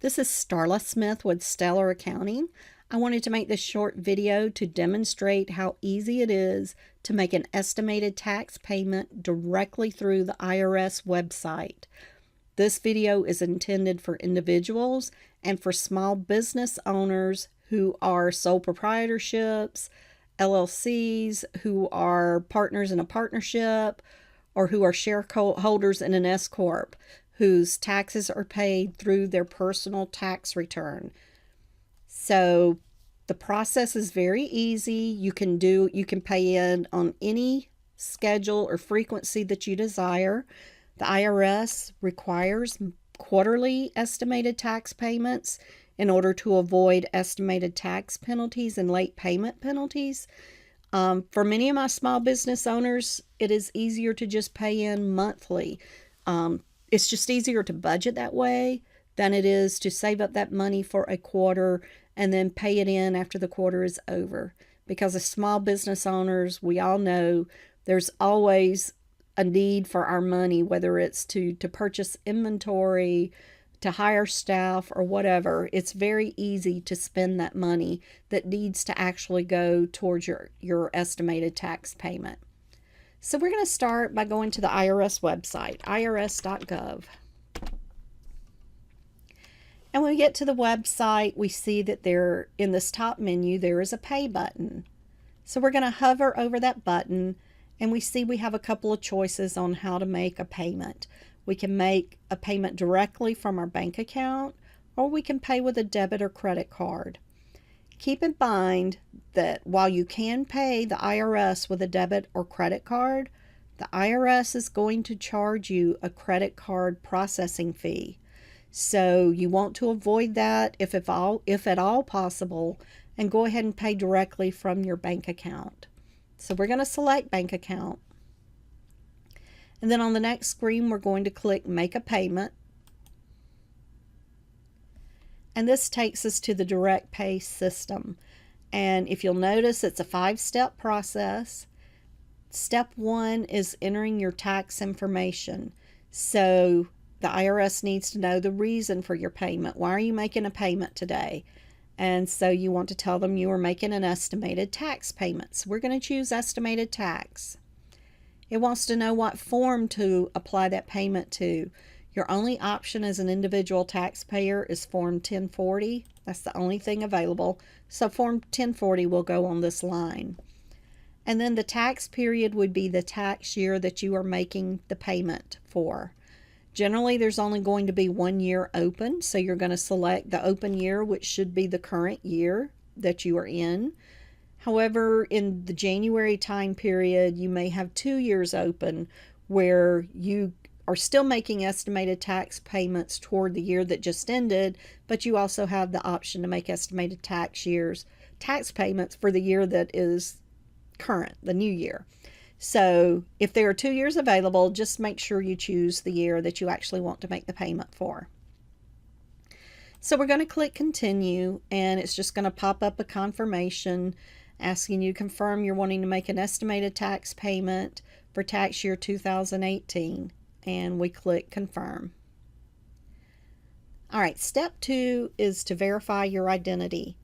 This is Starla Smith with Stellar Accounting. I wanted to make this short video to demonstrate how easy it is to make an estimated tax payment directly through the IRS website. This video is intended for individuals and for small business owners who are sole proprietorships, LLCs, who are partners in a partnership, or who are shareholders in an S Corp, whose taxes are paid through their personal tax return. So the process is very easy. You can pay in on any schedule or frequency that you desire. The IRS requires quarterly estimated tax payments in order to avoid estimated tax penalties and late payment penalties. For many of my small business owners, it is easier to just pay in monthly. It's just easier to budget that way than it is to save up that money for a quarter and then pay it in after the quarter is over. Because as small business owners, we all know there's always a need for our money, whether it's to purchase inventory, to hire staff, or whatever. It's very easy to spend that money that needs to actually go towards your estimated tax payment. So we're going to start by going to the IRS website, irs.gov. And when we get to the website, we see that there, in this top menu, there is a pay button. So we're going to hover over that button, and we see we have a couple of choices on how to make a payment. We can make a payment directly from our bank account, or we can pay with a debit or credit card. Keep in mind that while you can pay the IRS with a debit or credit card, the IRS is going to charge you a credit card processing fee. So you want to avoid that if at all possible, and go ahead and pay directly from your bank account. So we're going to select bank account. And then on the next screen, we're going to click Make a Payment. And this takes us to the direct pay system. And if you'll notice, it's a 5-step process. Step 1 is entering your tax information. So the IRS needs to know the reason for your payment. Why are you making a payment today? And so you want to tell them you are making an estimated tax payment. So we're going to choose estimated tax. It wants to know what form to apply that payment to. Your only option as an individual taxpayer is Form 1040. That's the only thing available. So Form 1040 will go on this line. And then the tax period would be the tax year that you are making the payment for. Generally, there's only going to be 1 year open, so you're going to select the open year, which should be the current year that you are in. However, in the January time period, you may have 2 years open where you are still making estimated tax payments toward the year that just ended, but you also have the option to make estimated tax payments for the year that is current, the new year. So if there are 2 years available, just make sure you choose the year that you actually want to make the payment for. So we're going to click Continue, and it's just going to pop up a confirmation asking you to confirm you're wanting to make an estimated tax payment for tax year 2018. And we click Confirm. All right, step 2 is to verify your identity.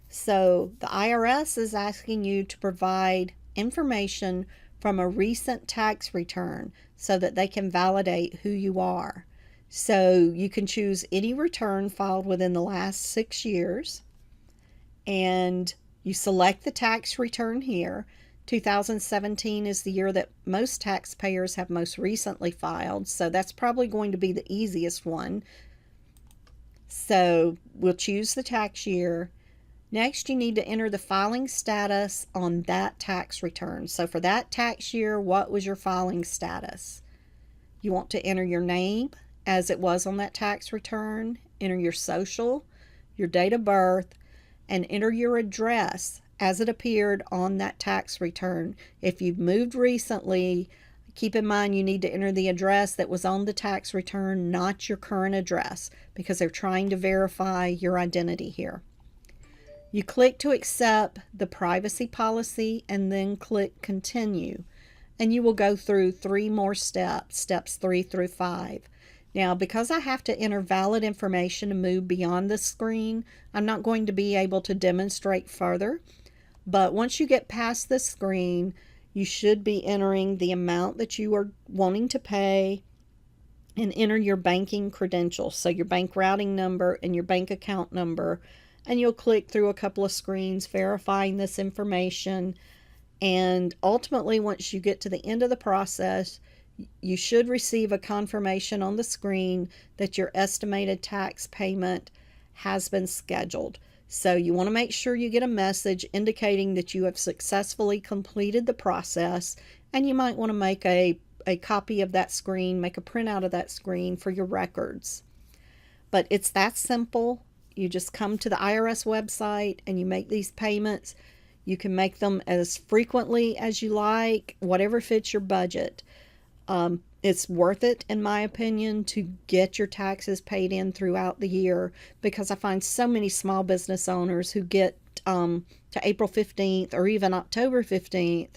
So the IRS is asking you to provide information from a recent tax return so that they can validate who you are. So you can choose any return filed within the last 6 years, and you select the tax return here. 2017 is the year that most taxpayers have most recently filed, so that's probably going to be the easiest one. So we'll choose the tax year. Next, you need to enter the filing status on that tax return. So for that tax year, what was your filing status? You want to enter your name as it was on that tax return, enter your social, your date of birth, and enter your address as it appeared on that tax return. If you've moved recently, keep in mind you need to enter the address that was on the tax return, not your current address, because they're trying to verify your identity here. You click to accept the privacy policy and then click Continue. And you will go through 3 more steps, steps 3 through 5. Now, because I have to enter valid information to move beyond the screen, I'm not going to be able to demonstrate further. But once you get past the screen, you should be entering the amount that you are wanting to pay and enter your banking credentials, so your bank routing number and your bank account number, and you'll click through a couple of screens verifying this information. And ultimately, once you get to the end of the process, you should receive a confirmation on the screen that your estimated tax payment has been scheduled. So you want to make sure you get a message indicating that you have successfully completed the process, and you might want to make a copy of that screen, make a printout of that screen for your records. But it's that simple. You just come to the IRS website and you make these payments. You can make them as frequently as you like, whatever fits your budget. It's worth it, in my opinion, to get your taxes paid in throughout the year, because I find so many small business owners who get to April 15th or even October 15th,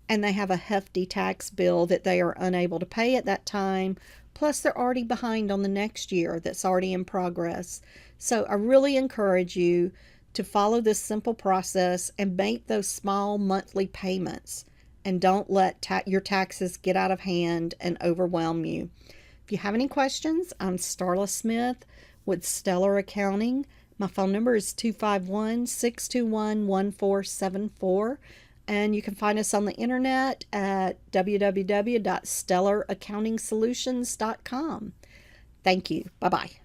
and they have a hefty tax bill that they are unable to pay at that time. Plus, they're already behind on the next year that's already in progress. So I really encourage you to follow this simple process and make those small monthly payments. And don't let your taxes get out of hand and overwhelm you. If you have any questions, I'm Starla Smith with Stellar Accounting. My phone number is 251-621-1474. And you can find us on the internet at www.stellaraccountingsolutions.com. Thank you. Bye-bye.